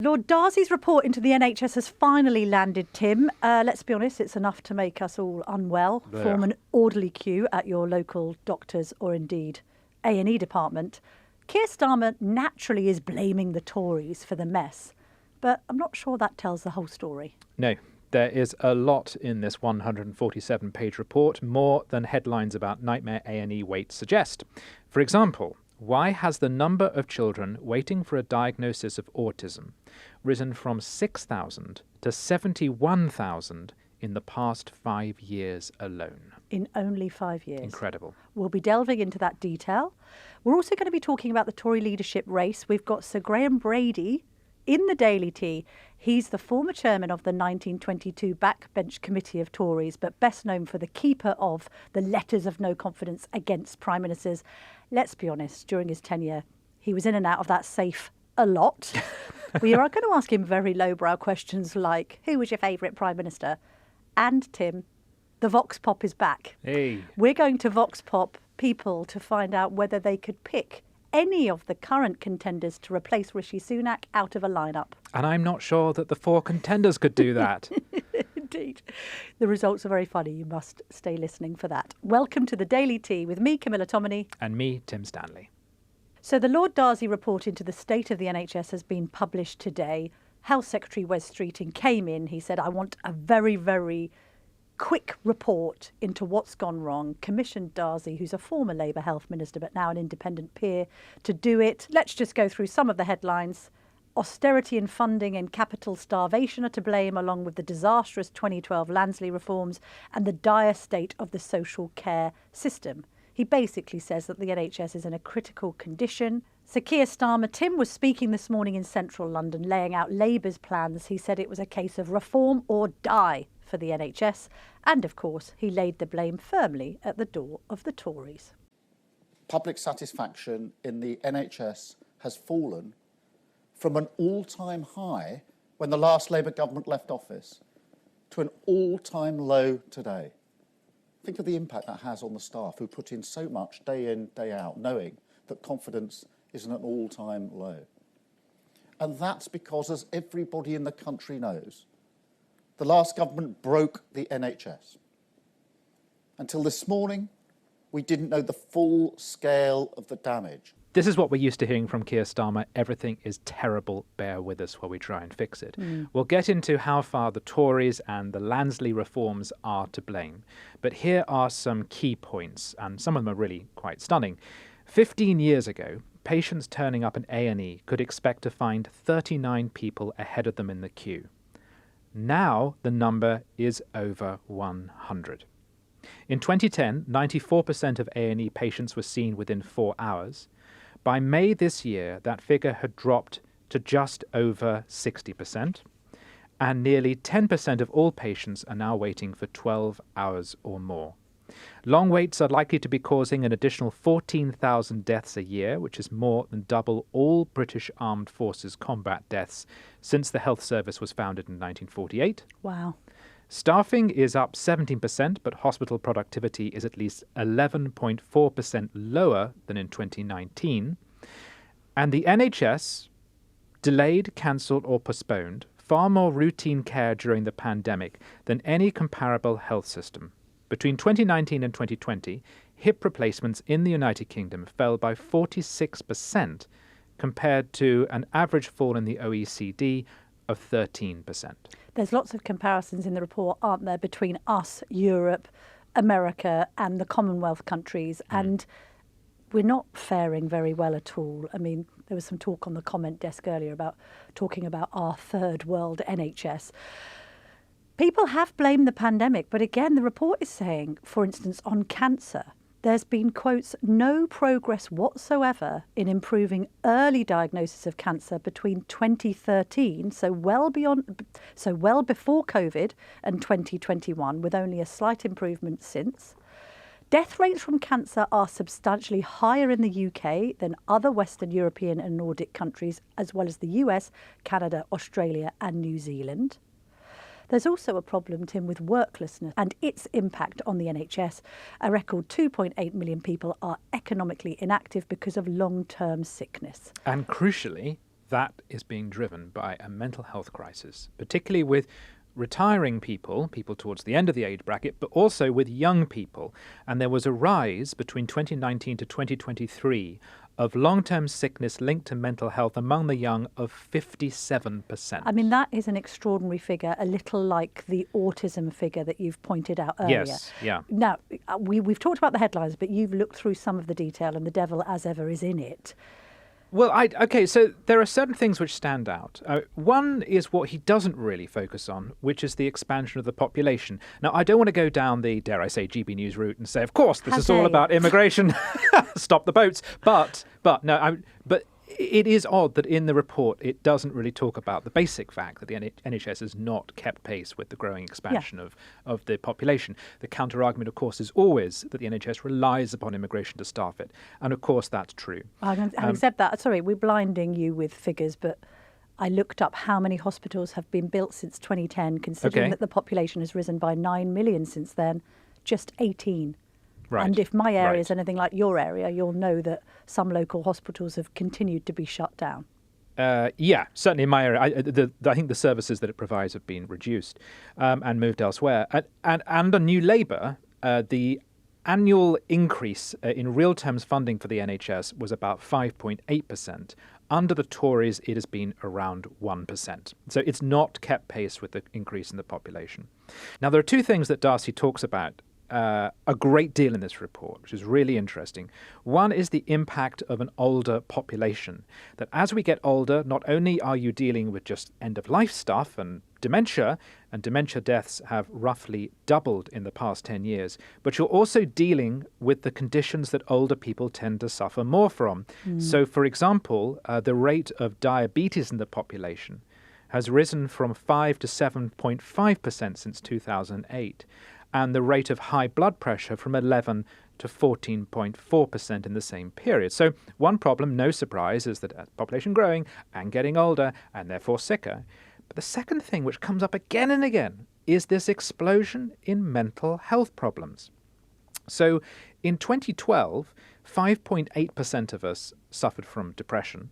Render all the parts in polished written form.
Lord Darzi's report into the NHS has finally landed, Tim. Let's be honest, it's enough to make us all unwell. Yeah. Form an orderly queue at your local doctor's or indeed A&E department. Keir Starmer naturally is blaming the Tories for the mess, but I'm not sure that tells the whole story. No, there is a lot in this 147-page report, more than headlines about nightmare A&E waits suggest. For example, why has the number of children waiting for a diagnosis of autism risen from 6,000 to 71,000 in the past 5 years alone? In only 5 years. Incredible. We'll be delving into that detail. We're also going to be talking about the Tory leadership race. We've got Sir Graham Brady in the Daily Tea. He's the former chairman of the 1922 Backbench Committee of Tories, but best known for the keeper of the letters of no confidence against prime ministers. Let's be honest, during his tenure, he was in and out of that safe a lot. We are going to ask him very lowbrow questions like, who was your favourite prime minister? And, Tim, the Vox Pop is back. Hey. We're going to Vox Pop people to find out whether they could pick any of the current contenders to replace Rishi Sunak out of a lineup. And I'm not sure that the 4 contenders could do that. Indeed. The results are very funny. You must stay listening for that. Welcome to the Daily Tea with me, Camilla And me, Tim Stanley. So the Lord Darzi report into the state of the NHS has been published today. Health Secretary Wes Streeting came in. He said, I want a very, very quick report into what's gone wrong. Commissioned Darzi, who's a former Labour Health Minister but now an independent peer, to do it. Let's just go through some of the headlines. Austerity in funding and capital starvation are to blame, along with the disastrous 2012 Lansley reforms and the dire state of the social care system. He basically says that the NHS is in a critical condition. Sir Keir Starmer, Tim, was speaking this morning in central London, laying out Labour's plans. He said it was a case of reform or die for the NHS. And, of course, he laid the blame firmly at the door of the Tories. Public satisfaction in the NHS has fallen from an all-time high when the last Labour government left office to an all-time low today. Think of the impact that has on the staff who put in so much day in, day out, knowing that confidence is at an all-time low. And that's because, as everybody in the country knows, the last government broke the NHS. Until this morning, we didn't know the full scale of the damage. This is what we're used to hearing from Keir Starmer. Everything is terrible. Bear with us while we try and fix it. We'll get into how far the Tories and the Lansley reforms are to blame. But here are some key points, and some of them are really quite stunning. 15 years ago, patients turning up in A&E could expect to find 39 people ahead of them in the queue. Now the number is over 100. In 2010, 94% of A&E patients were seen within 4 hours. By May this year, that figure had dropped to just over 60%, and nearly 10% of all patients are now waiting for 12 hours or more. Long waits are likely to be causing an additional 14,000 deaths a year, which is more than double all British Armed Forces combat deaths since the health service was founded in 1948. Wow. Staffing is up 17%, but hospital productivity is at least 11.4% lower than in 2019. And the NHS delayed, cancelled or postponed far more routine care during the pandemic than any comparable health system. Between 2019 and 2020, hip replacements in the United Kingdom fell by 46% compared to an average fall in the OECD of 13%. There's lots of comparisons in the report, aren't there, between us, Europe, America and the Commonwealth countries. And we're not faring very well at all. I mean, there was some talk on the comment desk earlier about talking about our third world NHS. People have blamed the pandemic, but again, the report is saying, for instance, on cancer, there's been, quotes, no progress whatsoever in improving early diagnosis of cancer between 2013, so well before COVID, and 2021, with only a slight improvement since. Death rates from cancer are substantially higher in the UK than other Western European and Nordic countries, as well as the US, Canada, Australia and New Zealand. There's also a problem, Tim, with worklessness and its impact on the NHS. A record 2.8 million people are economically inactive because of long-term sickness. And crucially, that is being driven by a mental health crisis, particularly with retiring people towards the end of the age bracket, but also with young people. And there was a rise between 2019 to 2023 of long-term sickness linked to mental health among the young of 57%. I mean, that is an extraordinary figure, a little like the autism figure that you've pointed out earlier. Yes, yeah. Now, we've talked about the headlines, but you've looked through some of the detail, and the devil, as ever, is in it. Well, okay, so there are certain things which stand out. One is what he doesn't really focus on, which is the expansion of the population. Now, I don't want to go down the, dare I say, GB News route and say, of course, this is all about immigration, stop the boats. But it is odd that in the report it doesn't really talk about the basic fact that the NHS has not kept pace with the growing expansion of the population. The counter-argument, of course, is always that the NHS relies upon immigration to staff it. And, of course, that's true. Having said that, sorry, we're blinding you with figures, but I looked up how many hospitals have been built since 2010, considering that the population has risen by 9 million since then, just 18. Right. And if my area is anything like your area, you'll know that some local hospitals have continued to be shut down. Yeah, certainly in my area. I think the services that it provides have been reduced and moved elsewhere. And under New Labour, the annual increase in real terms funding for the NHS was about 5.8%. Under the Tories, it has been around 1%. So it's not kept pace with the increase in the population. Now, there are two things that Darzi talks about a great deal in this report, which is really interesting. One is the impact of an older population, that as we get older, not only are you dealing with just end-of-life stuff and dementia deaths have roughly doubled in the past 10 years, but you're also dealing with the conditions that older people tend to suffer more from. So, for example, the rate of diabetes in the population has risen from 5 to 7.5% since 2008. And the rate of high blood pressure from 11 to 14.4% in the same period. So one problem, no surprise, is that population growing and getting older and therefore sicker. But the second thing, which comes up again and again, is this explosion in mental health problems. So in 2012, 5.8% of us suffered from depression.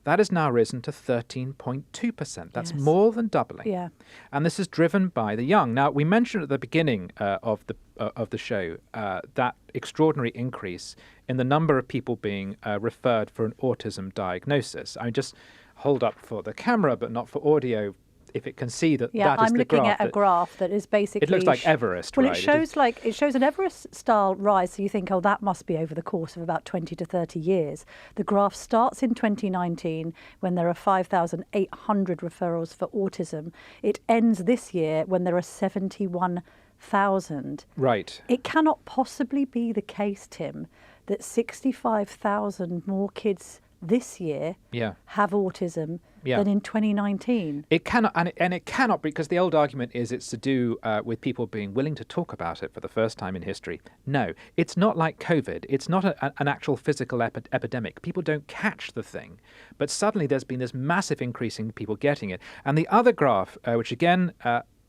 That has now risen to 13.2%. That's more than doubling. Yeah. And this is driven by the young. Now, we mentioned at the beginning of the show that extraordinary increase in the number of people being referred for an autism diagnosis. I mean, just hold up for the camera, but not for audio, if it can see that that is the graph. Yeah, I'm looking at a graph that is basically... It looks like Everest, well, right? It shows an Everest-style rise, so you think, oh, that must be over the course of about 20 to 30 years. The graph starts in 2019, when there are 5,800 referrals for autism. It ends this year when there are 71,000. Right. It cannot possibly be the case, Tim, that 65,000 more kids this year have autism than in 2019. It cannot, and it cannot, because the old argument is it's to do with people being willing to talk about it for the first time in history. No, it's not like COVID. It's not an actual physical epidemic. People don't catch the thing. But suddenly there's been this massive increase in people getting it. And the other graph, which again...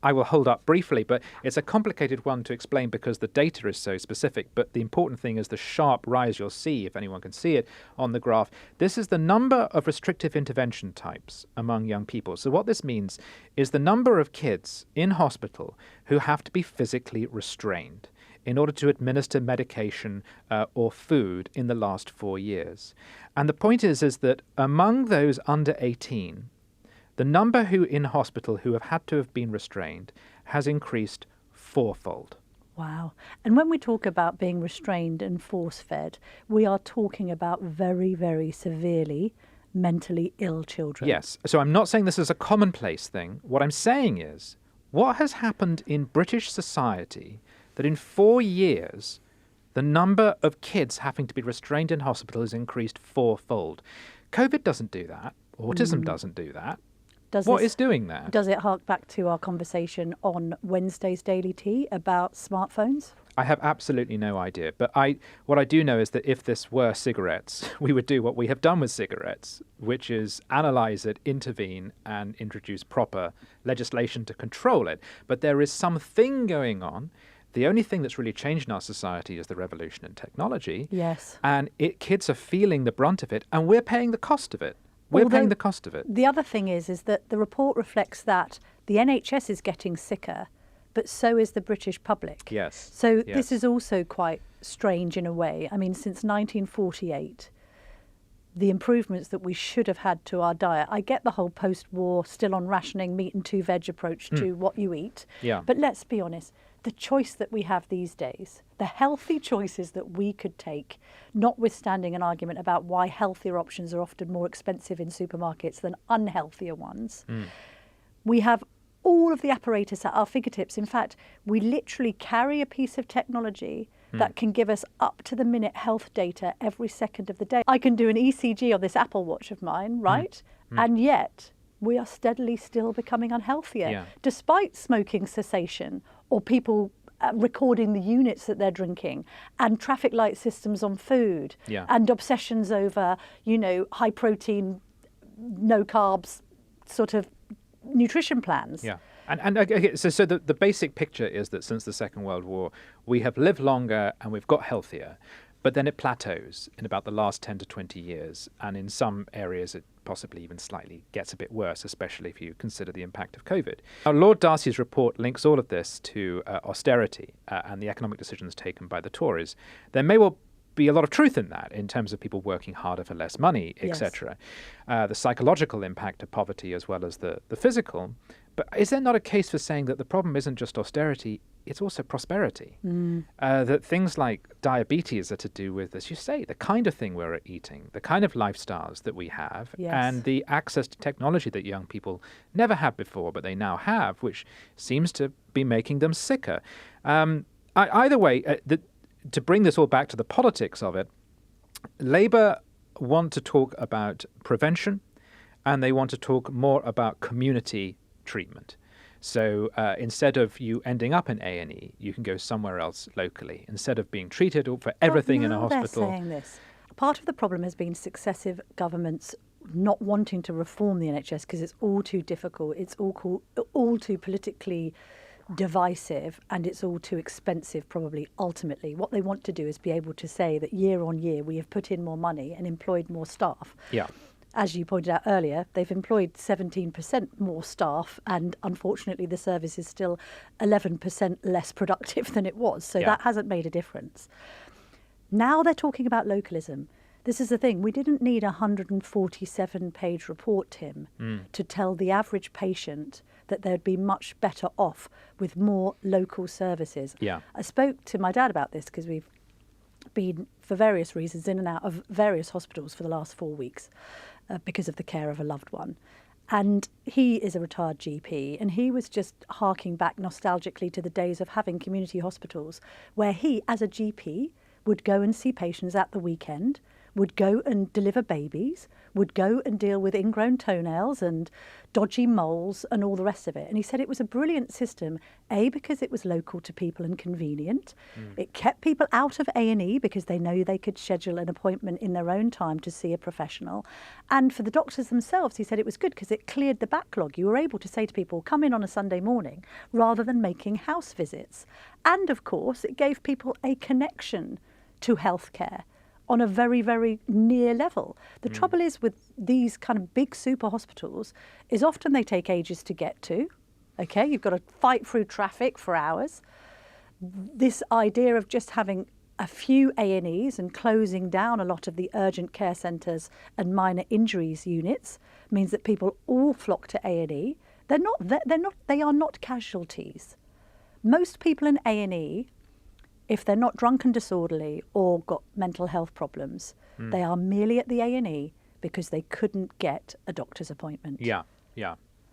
I will hold up briefly, but it's a complicated one to explain because the data is so specific. But the important thing is the sharp rise you'll see, if anyone can see it, on the graph. This is the number of restrictive intervention types among young people. So what this means is the number of kids in hospital who have to be physically restrained in order to administer medication or food in the last 4 years. And the point is that among those under 18, the number who in hospital who have had to have been restrained has increased 4-fold. Wow. And when we talk about being restrained and force-fed, we are talking about very, very severely mentally ill children. Yes. So I'm not saying this is a commonplace thing. What I'm saying is, what has happened in British society that in 4 years, the number of kids having to be restrained in hospital has increased 4-fold? COVID doesn't do that. Autism doesn't do that. What is doing that? Does it hark back to our conversation on Wednesday's Daily Tea about smartphones? I have absolutely no idea. But what I do know is that if this were cigarettes, we would do what we have done with cigarettes, which is analyse it, intervene, and introduce proper legislation to control it. But there is something going on. The only thing that's really changed in our society is the revolution in technology. Yes. And kids are feeling the brunt of it, and we're paying the cost of it. We're paying the cost of it. The other thing is that the report reflects that the NHS is getting sicker, but so is the British public. Yes. So this is also quite strange in a way. I mean, since 1948, the improvements that we should have had to our diet. I get the whole post-war, still on rationing, meat and 2 veg approach to what you eat. Yeah. But let's be honest, the choice that we have these days, the healthy choices that we could take, notwithstanding an argument about why healthier options are often more expensive in supermarkets than unhealthier ones, we have all of the apparatus at our fingertips. In fact, we literally carry a piece of technology that can give us up-to-the-minute health data every second of the day. I can do an ECG on this Apple Watch of mine, right? And yet we are steadily still becoming unhealthier, despite smoking cessation or people recording the units that they're drinking and traffic light systems on food and obsessions over, you know, high protein, no carbs sort of nutrition plans. Yeah. And okay, so the basic picture is that since the Second World War, we have lived longer and we've got healthier, but then it plateaus in about the last 10 to 20 years. And in some areas, it possibly even slightly gets a bit worse, especially if you consider the impact of COVID. Now, Lord Darzi's report links all of this to austerity and the economic decisions taken by the Tories. There may well be a lot of truth in that, in terms of people working harder for less money, etc. The psychological impact of poverty as well as the physical. But is there not a case for saying that the problem isn't just austerity, it's also prosperity? That things like diabetes are to do with, as you say, the kind of thing we're eating, the kind of lifestyles that we have, and the access to technology that young people never had before, but they now have, which seems to be making them sicker. Either way, to bring this all back to the politics of it, Labour want to talk about prevention, and they want to talk more about community treatment. So instead of you ending up in A&E, you can go somewhere else locally. Instead of being treated for everything in a hospital. They're saying this. Part of the problem has been successive governments not wanting to reform the NHS because it's all too difficult. It's all too politically divisive, and it's all too expensive, probably, ultimately. What they want to do is be able to say that year on year we have put in more money and employed more staff. Yeah. As you pointed out earlier, they've employed 17% more staff, and unfortunately the service is still 11% less productive than it was. So that hasn't made a difference. Now they're talking about localism. This is the thing. We didn't need a 147-page report, Tim, to tell the average patient that they'd be much better off with more local services. Yeah. I spoke to my dad about this because we've been, for various reasons, in and out of various hospitals for the last 4 weeks because of the care of a loved one. And he is a retired GP, and he was just harking back nostalgically to the days of having community hospitals where he, as a GP, would go and see patients at the weekend, would go and deliver babies, would go and deal with ingrown toenails and dodgy moles and all the rest of it. And he said it was a brilliant system, A, because it was local to people and convenient. It kept people out of A&E because they know they could schedule an appointment in their own time to see a professional. And for the doctors themselves, he said it was good because it cleared the backlog. You were able to say to people, come in on a Sunday morning, rather than making house visits. And of course, it gave people a connection to healthcare on a very, very near level. The trouble is with these kind of big super hospitals is often they take ages to get to. Okay, you've got to fight through traffic for hours. This idea of just having a few A&Es and closing down a lot of the urgent care centres and minor injuries units means that people all flock to A&E. They are not casualties. Most people in A&E, if they're not drunk and disorderly or got mental health problems, they are merely at the A&E because they couldn't get a doctor's appointment. Yeah.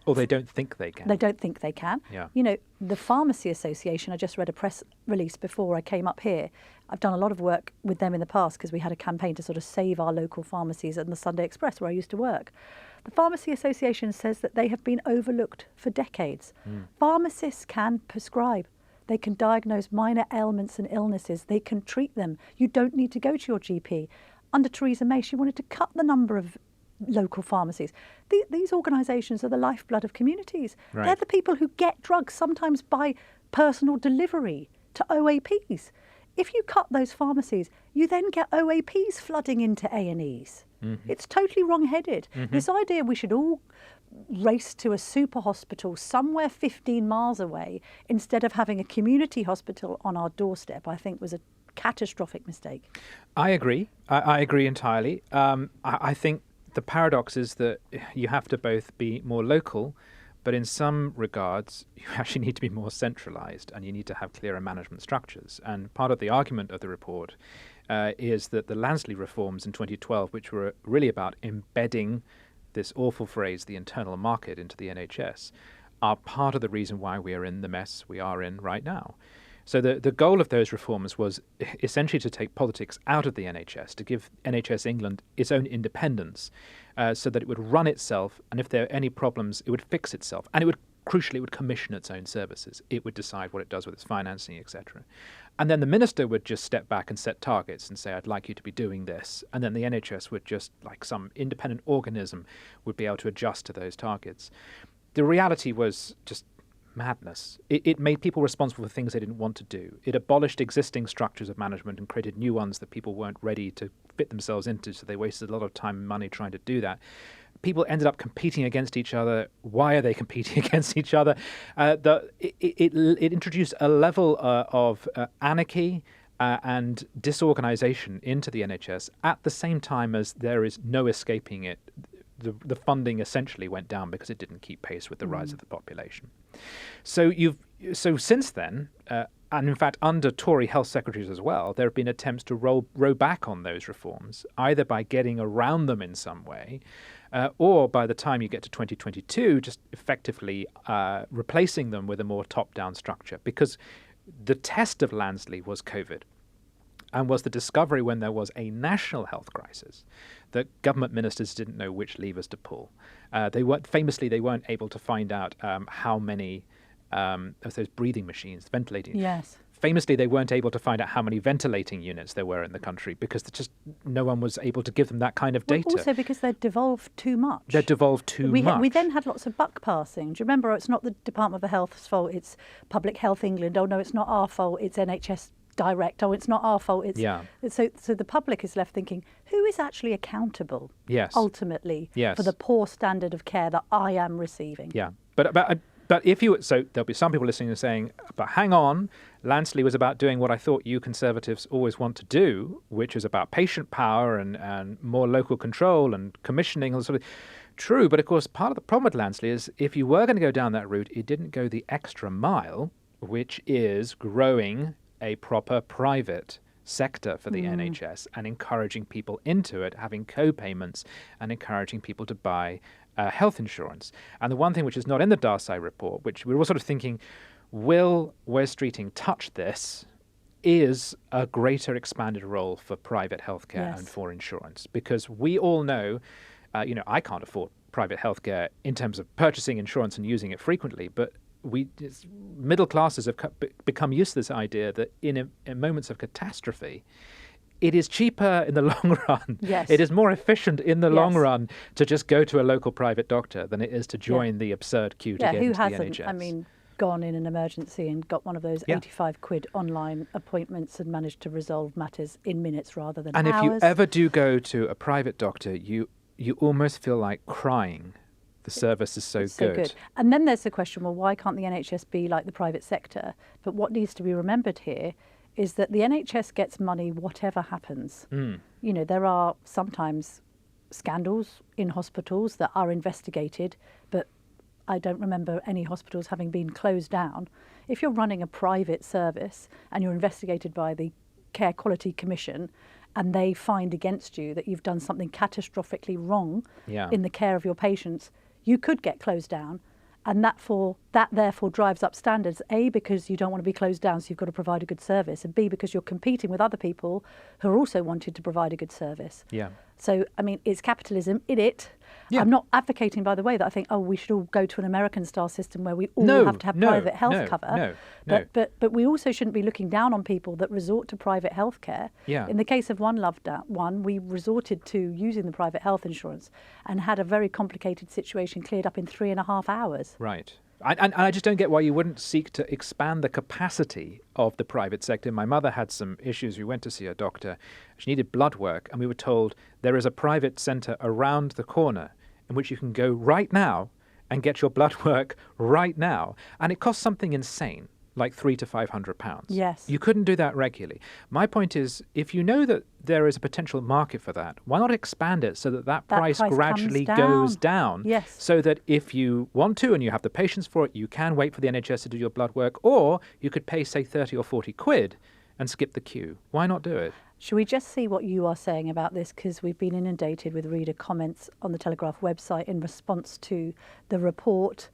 Or they don't think they can. They don't think they can. Yeah. You know, the Pharmacy Association, I just read a press release before I came up here. I've done a lot of work with them in the past because we had a campaign to sort of save our local pharmacies and the Sunday Express where I used to work. The Pharmacy Association says that they have been overlooked for decades. Pharmacists can prescribe. They can diagnose minor ailments and illnesses. They can treat them. You don't need to go to your GP. Under Theresa May, she wanted to cut the number of local pharmacies. These organisations are the lifeblood of communities. Right. They're the people who get drugs, sometimes by personal delivery to OAPs. if you cut those pharmacies, you then get OAPs flooding into A&Es. It's totally wrong-headed. This idea we should all race to a super hospital somewhere 15 miles away instead of having a community hospital on our doorstep, I think was a catastrophic mistake. I agree. I agree entirely. I think the paradox is that you have to both be more local, but in some regards, you actually need to be more centralised and you need to have clearer management structures. And part of the argument of the report is that the Lansley reforms in 2012, which were really about embedding this awful phrase, the internal market, into the NHS, are part of the reason why we are in the mess we are in right now. So the goal of those reforms was essentially to take politics out of the NHS, to give NHS England its own independence, so that it would run itself, and if there are any problems, it would fix itself. And it would, crucially, it would commission its own services. It would decide what it does with its financing, etc. And then the minister would just step back and set targets and say, I'd like you to be doing this. And then the NHS would just, like some independent organism, would be able to adjust to those targets. The reality was just madness. It made people responsible for things they didn't want to do. It abolished existing structures of management and created new ones that people weren't ready to fit themselves into, so they wasted a lot of time and money trying to do that. People ended up competing against each other. Why are they competing against each other? It introduced a level of anarchy and disorganization into the NHS at the same time as there is no escaping it. The funding essentially went down because it didn't keep pace with the rise of the population. So since then, and in fact under Tory health secretaries as well, there have been attempts to row back on those reforms, either by getting around them in some way, or by the time you get to 2022, just effectively replacing them with a more top-down structure. Because the test of Lansley was COVID, and was the discovery when there was a national health crisis that government ministers didn't know which levers to pull. They weren't able to find out how many of those breathing machines, ventilating. Yes. Famously, they weren't able to find out how many ventilating units there were in the country because just no one was able to give them that kind of data. Well, also because they'd devolved too much. They'd devolved too much. We then had lots of buck passing. Do you remember? It's not the Department of Health's fault, it's Public Health England. Oh, no, it's not our fault, it's NHS Direct. Oh, it's not our fault. So the public is left thinking, who is actually accountable? Yes. Ultimately, yes. For the poor standard of care that I am receiving. Yeah, but there'll be some people listening and saying, but hang on, Lansley was about doing what I thought you Conservatives always want to do, which is about patient power and more local control and commissioning and sort of. True, but of course part of the problem with Lansley is if you were going to go down that route, it didn't go the extra mile, which is growing a proper private sector for the NHS and encouraging people into it, having co-payments and encouraging people to buy health insurance. And the one thing which is not in the Darzi report, which we're all sort of thinking, will Wes Streeting touch this, is a greater expanded role for private healthcare and for insurance. Because we all know, I can't afford private healthcare in terms of purchasing insurance and using it frequently, but middle classes have become used to this idea that in moments of catastrophe, it is cheaper in the long run. Yes. It is more efficient in the long run to just go to a local private doctor than it is to join the absurd queue to get into the NHS. Who hasn't, I mean, gone in an emergency and got one of those 85 quid online appointments and managed to resolve matters in minutes rather than hours? And if you ever do go to a private doctor, you almost feel like crying. The service is so good. And then there's the question, well, why can't the NHS be like the private sector? But what needs to be remembered here is that the NHS gets money whatever happens. There are sometimes scandals in hospitals that are investigated, but I don't remember any hospitals having been closed down. If you're running a private service and you're investigated by the Care Quality Commission and they find against you that you've done something catastrophically wrong in the care of your patients, you could get closed down, and that therefore drives up standards, A, because you don't want to be closed down, so you've got to provide a good service, and B, because you're competing with other people who are also wanting to provide a good service. Yeah. So, I mean, it's capitalism in it. Yeah. I'm not advocating, by the way, that I think, we should all go to an American-style system where we all have to have private health cover. But we also shouldn't be looking down on people that resort to private health care. Yeah. In the case of One Loved One, we resorted to using the private health insurance and had a very complicated situation cleared up in 3.5 hours. Right. And I just don't get why you wouldn't seek to expand the capacity of the private sector. My mother had some issues. We went to see a doctor. She needed blood work, and we were told there is a private centre around the corner in which you can go right now and get your blood work right now. And it costs something insane, like £300 to £500. Yes. You couldn't do that regularly. My point is, if you know that there is a potential market for that, why not expand it so that that price gradually goes down? Yes. So that if you want to and you have the patience for it, you can wait for the NHS to do your blood work, or you could pay, say, 30 or 40 quid and skip the queue. Why not do it? Should we just see what you are saying about this? Because we've been inundated with reader comments on the Telegraph website in response to the report.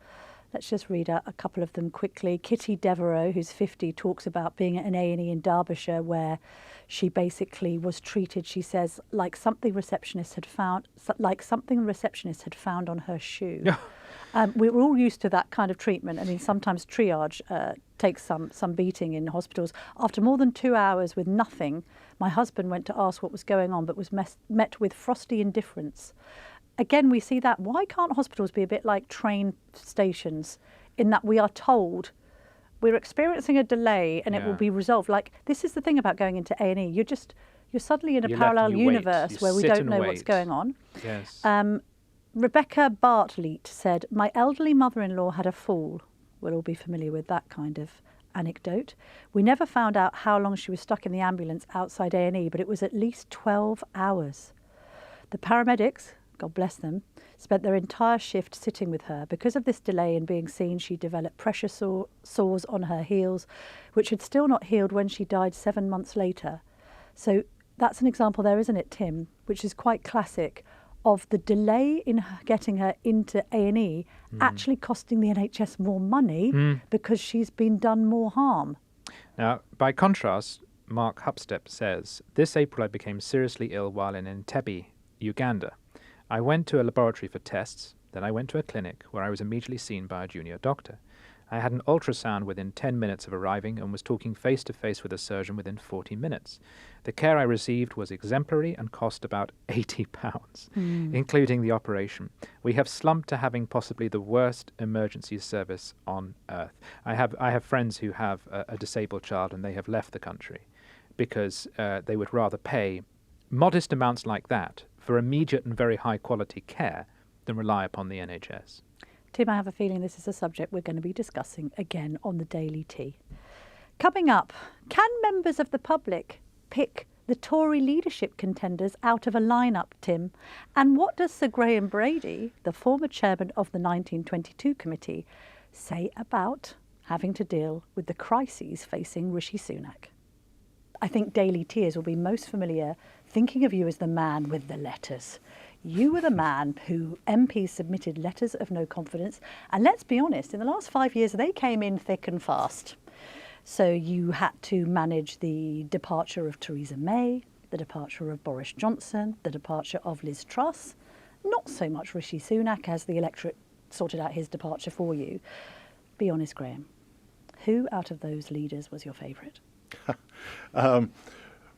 Let's just read out a couple of them quickly. Kitty Devereux, who's 50, talks about being at an A&E in Derbyshire where she basically was treated, she says, like something the receptionist had found on her shoe. We're all used to that kind of treatment. I mean, sometimes triage takes some beating in hospitals. After more than 2 hours with nothing, my husband went to ask what was going on, but was met with frosty indifference. Again, we see that. Why can't hospitals be a bit like train stations in that we are told we're experiencing a delay and it will be resolved? Like, this is the thing about going into A&E. You're suddenly in a parallel universe where we don't know what's going on. Yes. Rebecca Bartlett said, my elderly mother-in-law had a fall. We'll all be familiar with that kind of anecdote. We never found out how long she was stuck in the ambulance outside A&E, but it was at least 12 hours. The paramedics, God bless them, spent their entire shift sitting with her. Because of this delay in being seen, she developed pressure sores on her heels, which had still not healed when she died 7 months later. So that's an example there, isn't it, Tim, which is quite classic of the delay in getting her into A&E actually costing the NHS more money because she's been done more harm. Now, by contrast, Mark Hupstep says, this April I became seriously ill while in Entebbe, Uganda. I went to a laboratory for tests, then I went to a clinic where I was immediately seen by a junior doctor. I had an ultrasound within 10 minutes of arriving and was talking face-to-face with a surgeon within 40 minutes. The care I received was exemplary and cost about £80, including the operation. We have slumped to having possibly the worst emergency service on earth. I have friends who have a disabled child and they have left the country because they would rather pay modest amounts like that for immediate and very high-quality care than rely upon the NHS. Tim, I have a feeling this is a subject we're going to be discussing again on the Daily Tea. Coming up, can members of the public pick the Tory leadership contenders out of a lineup, Tim? And what does Sir Graham Brady, the former chairman of the 1922 committee, say about having to deal with the crises facing Rishi Sunak? I think Daily Tears will be most familiar thinking of you as the man with the letters. You were the man who MPs submitted letters of no confidence. And let's be honest, in the last 5 years, they came in thick and fast. So you had to manage the departure of Theresa May, the departure of Boris Johnson, the departure of Liz Truss. Not so much Rishi Sunak, as the electorate sorted out his departure for you. Be honest, Graham. Who out of those leaders was your favourite?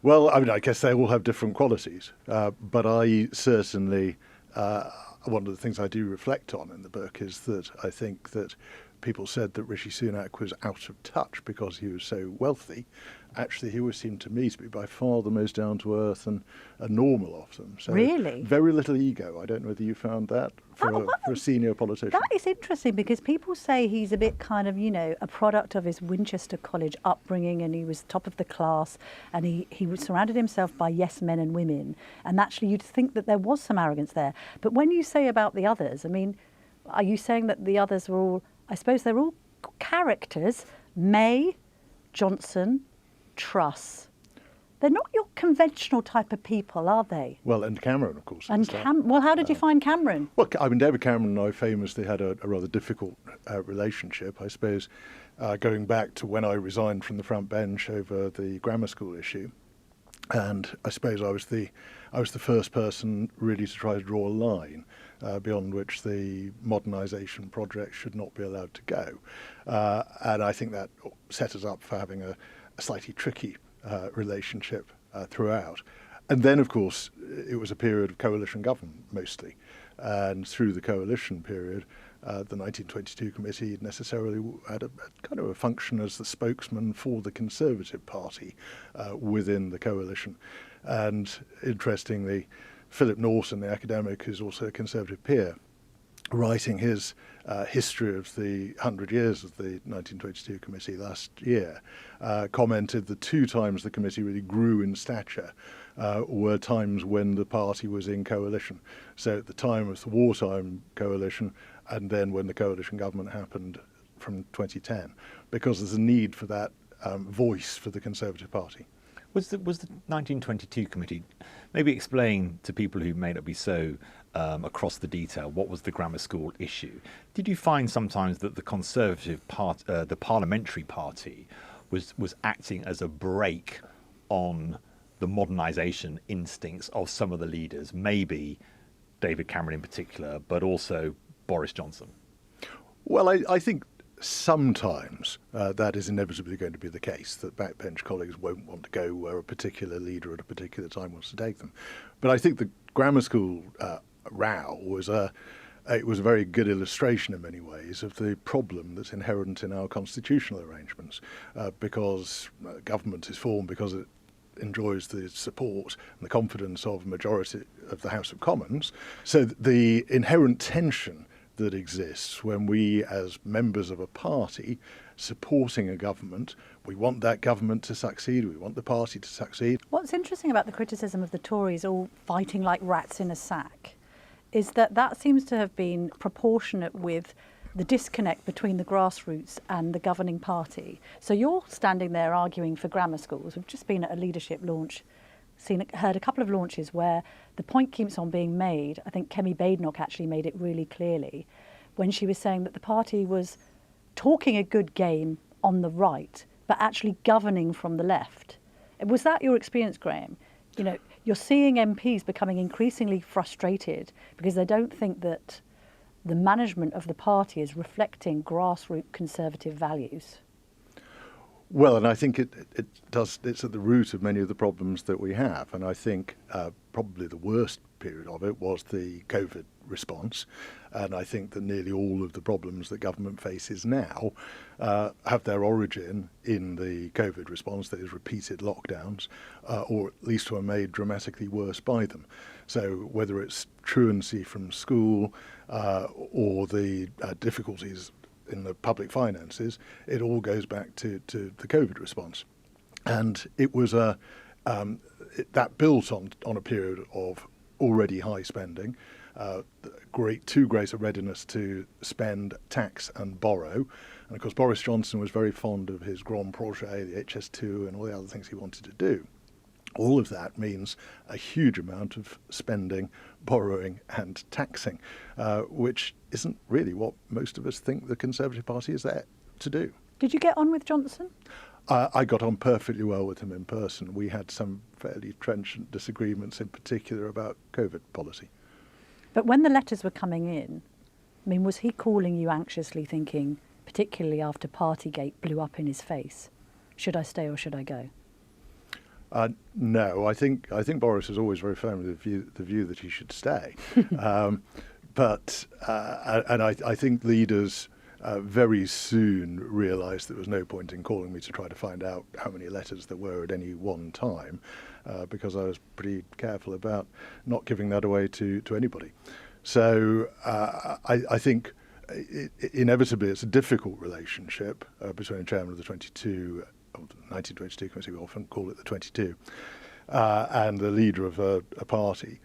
Well, I mean, I guess they all have different qualities, but I certainly, one of the things I do reflect on in the book is that I think that people said that Rishi Sunak was out of touch because he was so wealthy. Actually, he always seemed to me to be by far the most down-to-earth and normal of them. So really? Very little ego. I don't know whether you found that for a senior politician. That is interesting because people say he's a bit kind of, a product of his Winchester College upbringing, and he was top of the class, and he surrounded himself by yes men and women. And actually, you'd think that there was some arrogance there. But when you say about the others, I mean, are you saying that the others were all, I suppose they're all characters, May, Johnson, Truss. They're not your conventional type of people, are they? Well, and Cameron, of course. And well, how did you find Cameron? Well, I mean, David Cameron and I famously had a rather difficult relationship, I suppose, going back to when I resigned from the front bench over the grammar school issue. And I suppose I was the first person really to try to draw a line beyond which the modernisation project should not be allowed to go. And I think that set us up for having a slightly tricky relationship throughout. And then, of course, it was a period of coalition government mostly. And through the coalition period, the 1922 committee necessarily had a kind of a function as the spokesman for the Conservative Party within the coalition. And interestingly, Philip Norton, the academic, who's also a Conservative peer, writing his history of the 100 years of the 1922 committee last year, commented that 2 times the committee really grew in stature were times when the party was in coalition. So at the time of the wartime coalition, and then when the coalition government happened from 2010, because there's a need for that voice for the Conservative Party. Was the 1922 committee, maybe explain to people who may not be so across the detail, what was the grammar school issue? Did you find sometimes that the Conservative Party, the parliamentary party, was acting as a brake on the modernisation instincts of some of the leaders, maybe David Cameron in particular, but also Boris Johnson? Well, I think sometimes that is inevitably going to be the case, that backbench colleagues won't want to go where a particular leader at a particular time wants to take them. But I think the grammar school row was a very good illustration in many ways of the problem that's inherent in our constitutional arrangements, because government is formed because it enjoys the support and the confidence of a majority of the House of Commons. So the inherent tension that exists when we, as members of a party supporting a government, we want that government to succeed, we want the party to succeed. What's interesting about the criticism of the Tories all fighting like rats in a sack is that seems to have been proportionate with the disconnect between the grassroots and the governing party. So you're standing there arguing for grammar schools. We've just been at a leadership launch, heard a couple of launches where the point keeps on being made. I think Kemi Badenoch actually made it really clearly when she was saying that the party was talking a good game on the right, but actually governing from the left. Was that your experience, Graham? You know, you're seeing MPs becoming increasingly frustrated because they don't think that the management of the party is reflecting grassroots conservative values. Well, and I think it's at the root of many of the problems that we have. And I think probably the worst period of it was the COVID response. And I think that nearly all of the problems that government faces now have their origin in the COVID response, that is repeated lockdowns, or at least were made dramatically worse by them. So whether it's truancy from school or the difficulties in the public finances, it all goes back to the COVID response. And it was that built on a period of already high spending, too great a readiness to spend, tax and borrow. And of course, Boris Johnson was very fond of his grand projet, the HS2 and all the other things he wanted to do. All of that means a huge amount of spending, borrowing and taxing, which isn't really what most of us think the Conservative Party is there to do. Did you get on with Johnson? I got on perfectly well with him in person. We had some fairly trenchant disagreements, in particular about COVID policy. But when the letters were coming in, I mean, was he calling you anxiously thinking, particularly after Partygate blew up in his face, should I stay or should I go? No, I think Boris is always very firm with the view that he should stay. But I think leaders very soon realised there was no point in calling me to try to find out how many letters there were at any one time, because I was pretty careful about not giving that away to anybody. So I think inevitably it's a difficult relationship between a chairman of the 1922 committee, we often call it the 22, and the leader of a party,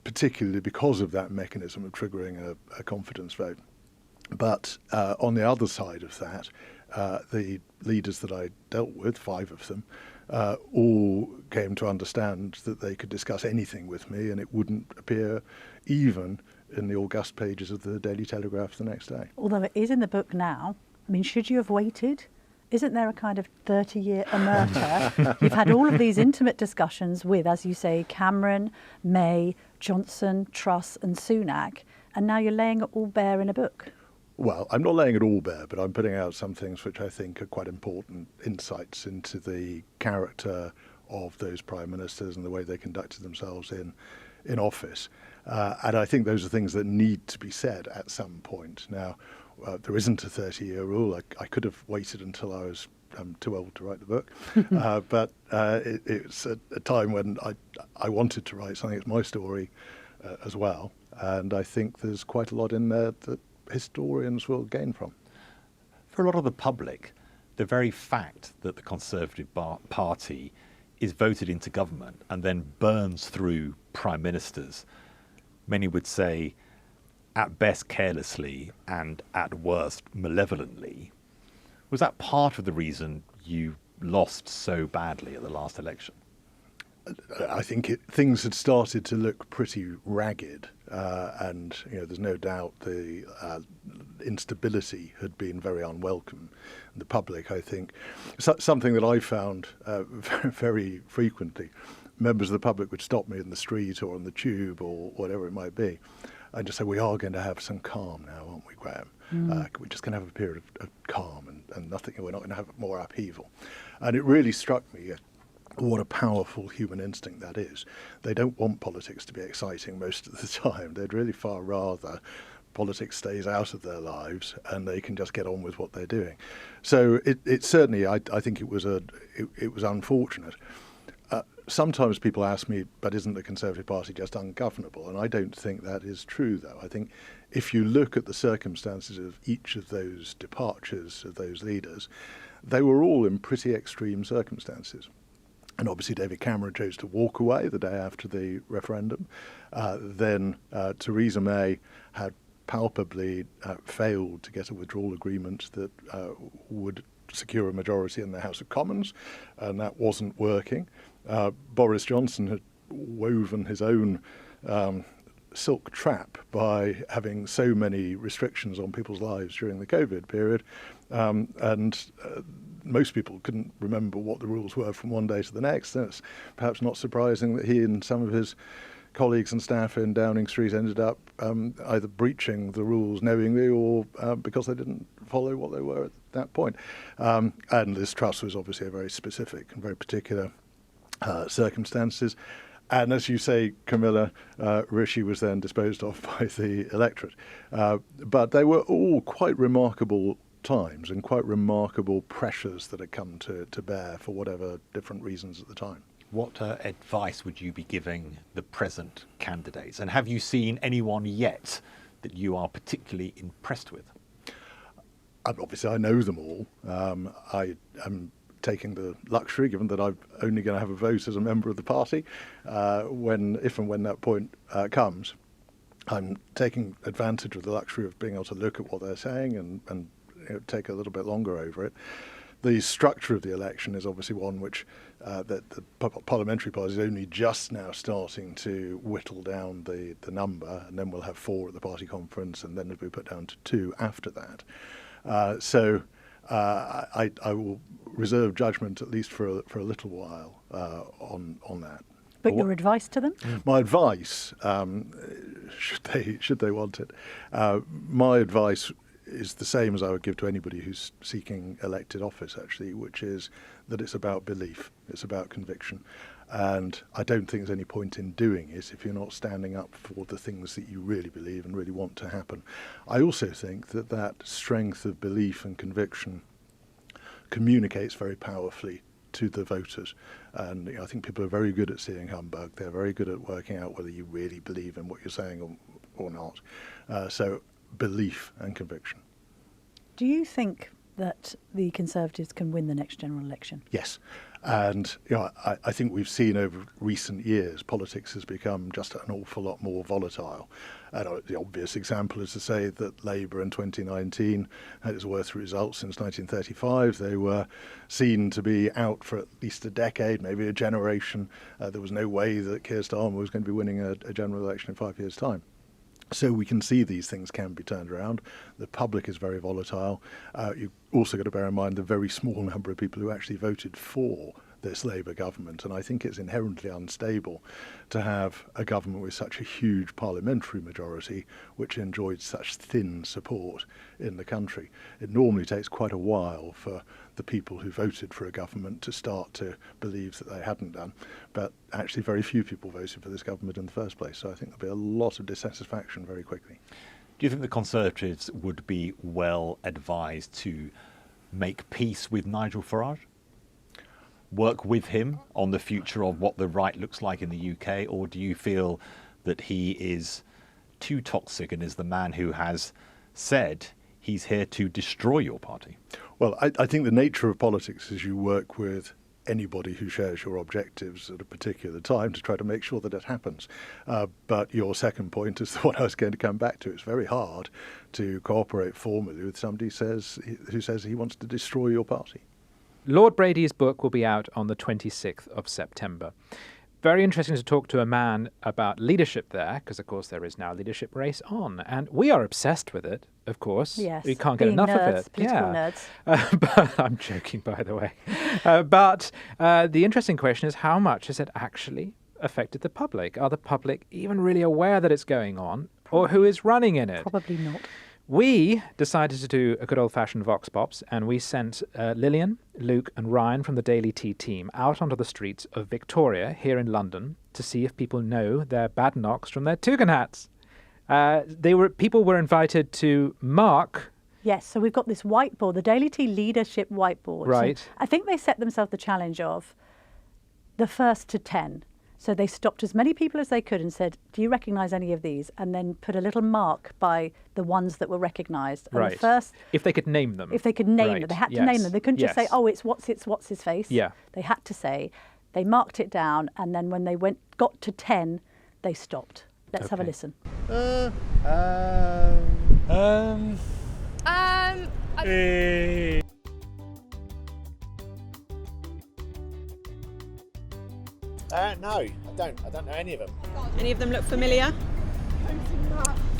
particularly because of that mechanism of triggering a confidence vote. But on the other side of that, the leaders that I dealt with, 5 of them, all came to understand that they could discuss anything with me and it wouldn't appear even in the august pages of the Daily Telegraph the next day. Although it is in the book now, I mean, should you have waited? Isn't there a kind of 30-year omerta? You've had all of these intimate discussions with, as you say, Cameron, May, Johnson, Truss and Sunak, and now you're laying it all bare in a book. Well, I'm not laying it all bare, but I'm putting out some things which I think are quite important insights into the character of those prime ministers and the way they conducted themselves in in office. And I think those are things that need to be said at some point. Now, there isn't a 30-year rule. I could have waited until I was too old to write the book, but it's a time when I wanted to write something. It's my story as well, and I think there's quite a lot in there that historians will gain from. For a lot of the public, the very fact that the Conservative Party is voted into government and then burns through prime ministers, many would say, at best carelessly and at worst malevolently. Was that part of the reason you lost so badly at the last election? I think things had started to look pretty ragged, and there's no doubt the instability had been very unwelcome. The public, I think, something that I found very, very frequently, members of the public would stop me in the street or on the tube or whatever it might be, and just say, "We are going to have some calm now, aren't we, Graham? We're just going to have a period of calm and nothing. We're not going to have more upheaval." And it really struck me what a powerful human instinct that is. They don't want politics to be exciting most of the time. They'd really far rather politics stays out of their lives and they can just get on with what they're doing. So it certainly, I think it was unfortunate. Sometimes people ask me, but isn't the Conservative Party just ungovernable? And I don't think that is true, though. I think if you look at the circumstances of each of those departures of those leaders, they were all in pretty extreme circumstances. And obviously David Cameron chose to walk away the day after the referendum. Then Theresa May had palpably failed to get a withdrawal agreement that would secure a majority in the House of Commons, and that wasn't working. Boris Johnson had woven his own silk trap by having so many restrictions on people's lives during the COVID period, and most people couldn't remember what the rules were from one day to the next. And it's perhaps not surprising that he and some of his colleagues and staff in Downing Street ended up either breaching the rules knowingly or because they didn't follow what they were at that point. And Liz Truss was obviously a very specific and very particular circumstances. And as you say, Camilla, Rishi was then disposed of by the electorate. But they were all quite remarkable times and quite remarkable pressures that had come to bear for whatever different reasons at the time. What advice would you be giving the present candidates? And have you seen anyone yet that you are particularly impressed with? Obviously, I know them all. I am taking the luxury, given that I'm only going to have a vote as a member of the party, if and when that point comes, I'm taking advantage of the luxury of being able to look at what they're saying and take a little bit longer over it. The structure of the election is obviously one which that the parliamentary party is only just now starting to whittle down the number, and then we'll have 4 at the party conference, and then it'll be put down to 2 after that. So I will reserve judgment at least for a little while on that. But your advice to them? My advice, should they want it, my advice is the same as I would give to anybody who's seeking elected office, actually, which is that it's about belief, it's about conviction. And I don't think there's any point in doing it if you're not standing up for the things that you really believe and really want to happen. I also think that strength of belief and conviction communicates very powerfully to the voters. And I think people are very good at seeing humbug. They're very good at working out whether you really believe in what you're saying or not. So belief and conviction. Do you think that the Conservatives can win the next general election? Yes. And I think we've seen over recent years politics has become just an awful lot more volatile. And the obvious example is to say that Labour in 2019 had its worst results since 1935. They were seen to be out for at least a decade, maybe a generation. There was no way that Keir Starmer was going to be winning a general election in 5 years' time. So we can see these things can be turned around. The public is very volatile. You've also got to bear in mind the very small number of people who actually voted for this Labour government, and I think it's inherently unstable to have a government with such a huge parliamentary majority which enjoyed such thin support in the country. It normally takes quite a while for the people who voted for a government to start to believe that they hadn't done, but actually very few people voted for this government in the first place, so I think there'll be a lot of dissatisfaction very quickly. Do you think the Conservatives would be well advised to make peace with Nigel Farage? Work with him on the future of what the right looks like in the UK, or do you feel that he is too toxic and is the man who has said he's here to destroy your party? Well, I think the nature of politics is you work with anybody who shares your objectives at a particular time to try to make sure that it happens. But your second point is the one I was going to come back to. It's very hard to cooperate formally with somebody who says he wants to destroy your party. Lord Brady's book will be out on the 26th of September. Very interesting to talk to a man about leadership there, because, of course, there is now a leadership race on. And we are obsessed with it, of course. Yes. We can't get Being enough nerds, of it. political nerds. But I'm joking, by the way. But the interesting question is, how much has it actually affected the public? Are the public even really aware that it's going on, or who is running in it? Probably not. We decided to do a good old-fashioned Vox Pops, and we sent Lillian, Luke and Ryan from the Daily Tea team out onto the streets of Victoria here in London to see if people know their Badenochs from their Tugendhats. People were invited to mark. Yes, so we've got this whiteboard, the Daily Tea leadership whiteboard. Right. So I think they set themselves the challenge of the first to 10. So they stopped as many people as they could and said, do you recognise any of these? And then put a little mark by the ones that were recognised. And Right. the first, If they could name them. if they could name Right. them, they had to Yes. name them. They couldn't just say, Yes. oh, it's what's his face. Yeah. They had to say, they marked it down, and then when they got to 10, they stopped. Let's have a Okay. listen. No, I don't know any of them. Any of them look familiar?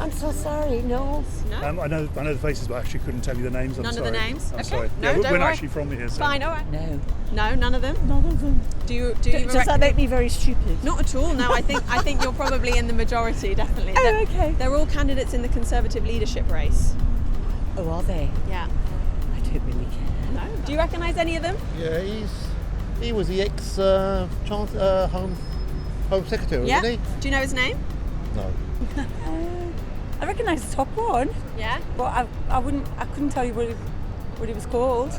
I'm so sorry, no. No? I know the faces, but I actually couldn't tell you the names. I'm None sorry. of the names? I'm Okay. sorry. No, yeah, don't we're not worry. actually from here. So. Fine, all right. No. No, none of them? None of them. Do you Does that make me very stupid? Not at all. No, I think you're probably in the majority, definitely. Oh, okay. They're all candidates in the Conservative leadership race. Oh, are they? Yeah. I don't really care. No? Do you recognise any of them? Yeah, he was the ex Home Secretary, Yeah. wasn't Do you know his name? he? No. I recognise the top one, Yeah. but I couldn't tell you what he was called.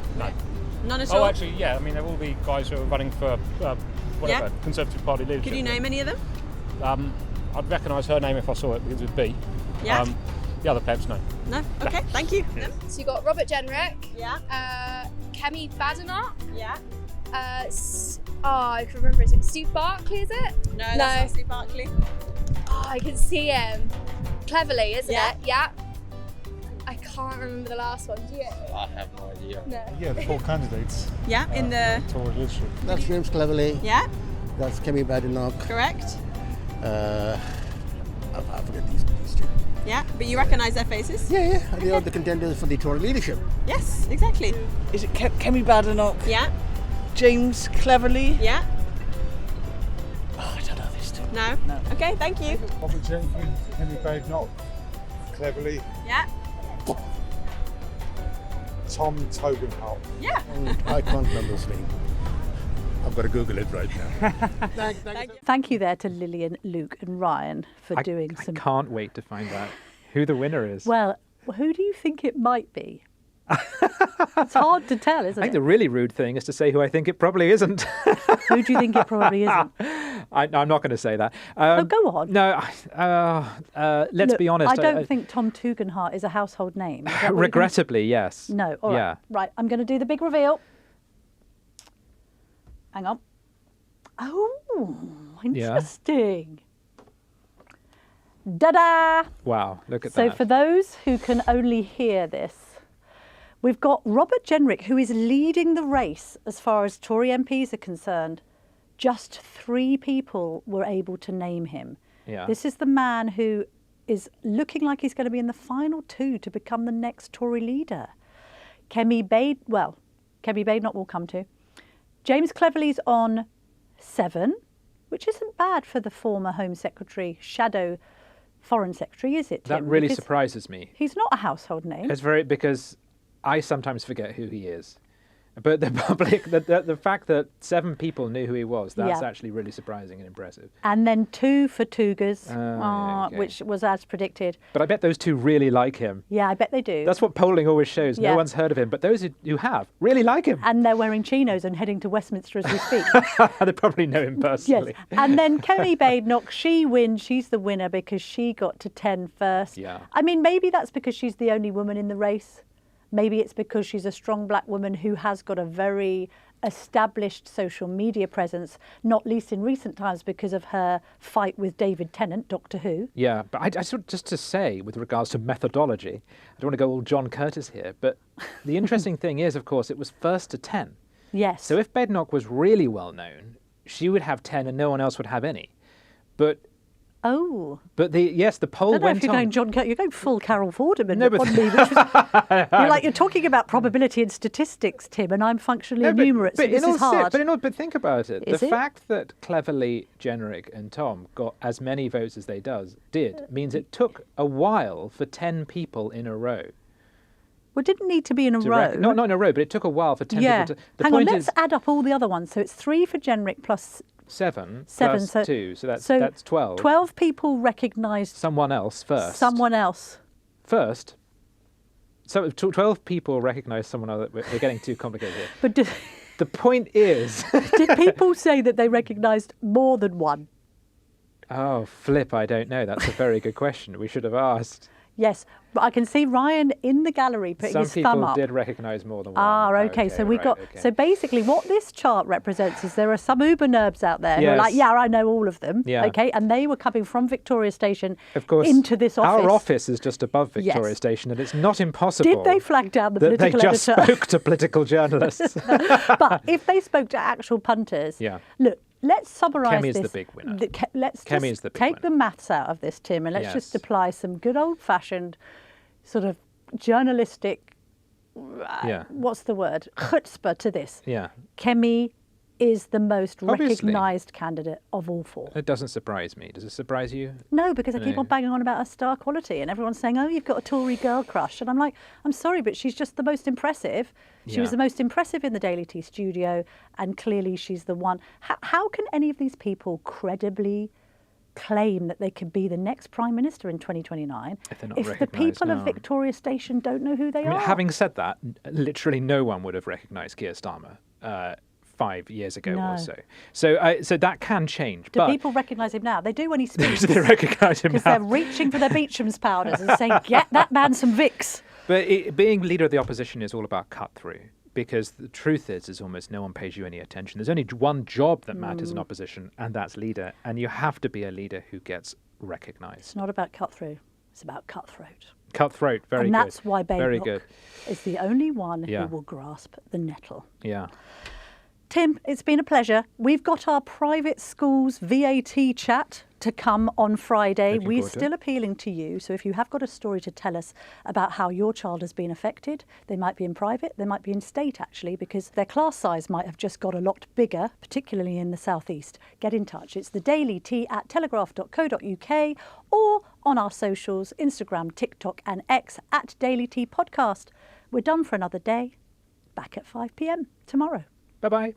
None at all? Oh, actually, yeah. I mean, there will be guys who are running for whatever, Yeah. Conservative Party leadership. Could you name any of them? I'd recognise her name if I saw it because it was B. Yeah. The other plebs, no. No? Okay, thank you. Yeah. So you got Robert Jenrick, Yeah. Kemi Badenoch, Yeah. I can remember his name. Steve Barclay, is it? No, that's not Steve Barclay. Oh, I can see him. Cleverly, isn't Yeah. it? Yeah. I can't remember the last one. Do you? I have no idea. No. Yeah, the four candidates. Yeah, in the... Tory leadership. That's James Cleverly. Yeah, That's Kemi Badenoch. correct. I forget these two. Yeah, but you recognise their faces? Yeah. They are the contenders for the Tory leadership. Yes, exactly. Is it Kemi Badenoch? Yeah, James Cleverly? yeah. Oh, I don't know these two. No? Okay, thank you. Robert Jenkins, Henry Badenoch, Cleverly, Yeah, Tom Tugendhats. yeah. I can't remember his name. I've got to Google it right now. Thank you. Thank you there to Lillian, Luke and Ryan for doing I some... can't wait to find out who the winner is. Well, who do you think it might be? It's hard to tell, isn't I think it? the really rude thing is to say who I think it probably isn't. Who do you think it probably isn't? I'm not going to say that. Go on. No, let's Look, be honest. I don't think Tom Tugendhat is a household name. Is that what you're Regrettably, yes. gonna- No, all right. Yeah. Right, I'm going to do the big reveal. Hang on. Oh, interesting. Da-da! Wow, look at So that. for those who can only hear this, we've got Robert Jenrick, who is leading the race as far as Tory MPs are concerned. Just 3 people were able to name him. Yeah. This is the man who is looking like he's going to be in the final 2 to become the next Tory leader. Kemi Badenoch will come to. James Cleverly's on 7, which isn't bad for the former Home Secretary, shadow Foreign Secretary, is it, Tim? That really Because surprises me. he's not a household name. It's because I sometimes forget who he is. But the public, the fact that 7 people knew who he was, that's Yeah. actually really surprising and impressive. And then 2 for Tugas, yeah, okay. which was as predicted. But I bet those 2 really like him. Yeah, I bet they do. That's what polling always shows. Yeah. No one's heard of him, but those who have really like him. And they're wearing chinos and heading to Westminster as we speak. They probably know him personally. Yes. And then Kemi Badenochs, she wins. She's the winner because she got to 10 first. Yeah. I mean, maybe that's because she's the only woman in the race. Maybe it's because she's a strong black woman who has got a very established social media presence, not least in recent times because of her fight with David Tennant, Doctor Who. Yeah, but I just to say, with regards to methodology, I don't want to go all John Curtis here, but the interesting thing is, of course, it was first to 10. Yes. So if Badenoch was really well known, she would have 10 and no one else would have any. But the poll I don't know went if you're on. going John You're going full Carol Vorderman No, but- on me. Which was, you're talking about probability and statistics, Tim, and I'm functionally a numerate, so this is hard. But think about it. Is The it? fact that Cleverly, Jenrick and Tom got as many votes as they did means it took a while for 10 people in a row. Well, it didn't need to be in a row. Not in a row, but it took a while for 10 people to... The Hang on, point let's is add up all the other ones. So it's 3 for Jenrick plus 7 7. plus 2, so that's 12. 12 people recognised Someone else first. someone else. First. So 12 people recognised someone else. We're getting too complicated here. But The point is... did people say that they recognised more than one? Oh, flip, I don't know. That's a very good question. We should have asked. Yes, but I can see Ryan in the gallery putting Some his thumb people up. did recognise more than one. Ah, okay. So we right, got. okay. So basically, what this chart represents is there are some Uber nerds out there who are like, Yes. yeah, I know all of them. Yeah. Okay, and they were coming from Victoria Station Of course, into this office. our office is just above Victoria Yes. Station, and it's not impossible. Did they flag down the that they political just editor? spoke to political journalists? But if they spoke to actual punters, Yeah. look, let's summarise Kemi is this. the big winner. Let's Kemi just is the big take winner. the maths out of this, Tim, and let's just Yes. apply some good old-fashioned sort of journalistic, Yeah. what's the word, chutzpah to this. Yeah. Kemi is the most Obviously. recognised candidate of all 4. It doesn't surprise me. Does it surprise you? No, because I keep No. on banging on about her star quality and everyone's saying, oh, you've got a Tory girl crush. And I'm like, I'm sorry, but she's just the most impressive. She was Yeah. the most impressive in the Daily Tea studio, and clearly she's the one. How can any of these people credibly claim that they could be the next Prime Minister in 2029 If they're not the recognised, people of no. Victoria Station don't know who they I mean, are? having said that, literally no one would have recognised Keir Starmer 5 years ago No. or so. So that can change. Do but people recognise him now? They do when he speaks. do they recognise him Because now? they're reaching for their Beecham's powders and saying, get that man some Vicks. But being leader of the opposition is all about cut through, because the truth is almost no one pays you any attention. There's only one job that matters in opposition, and that's leader. And you have to be a leader who gets recognised. It's not about cut through. It's about cutthroat. Cutthroat, very and good. that's why Very Badenoch good. is the only one Yeah. who will grasp the nettle. Yeah. Tim, it's been a pleasure. We've got our private schools VAT chat to come on Friday. Looking We're forward to still it. appealing to you. So if you have got a story to tell us about how your child has been affected, they might be in private, they might be in state actually, because their class size might have just got a lot bigger, particularly in the southeast. Get in touch. It's the Daily Tea at telegraph.co.uk or on our socials, Instagram, TikTok and X at Daily Tea Podcast. We're done for another day. Back at 5 p.m. tomorrow. Bye-bye.